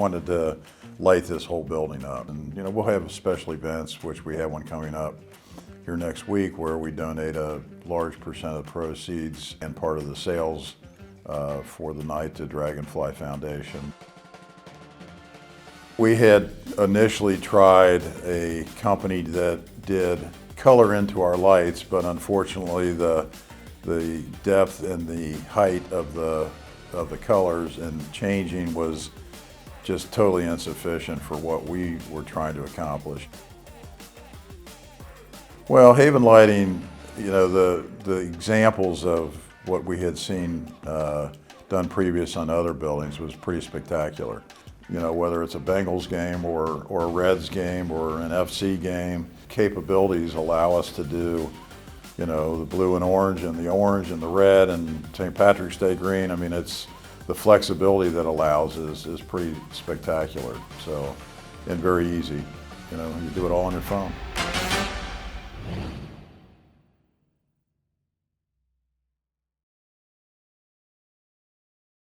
wanted to light this whole building up. And we'll have special events, which we have one coming up here next week, where we donate a large percent of the proceeds and part of the sales for the night to Dragonfly Foundation. We had initially tried a company that did color into our lights, but unfortunately the depth and the height of the colors and changing was just totally insufficient for what we were trying to accomplish. Well, Haven Lighting, the examples of what we had seen done previous on other buildings was pretty spectacular. Whether it's a Bengals game or a Reds game or an FC game, capabilities allow us to do, the blue and orange and the red and St. Patrick's Day green. I mean, it's the flexibility that allows is pretty spectacular. So, and very easy. You do it all on your phone.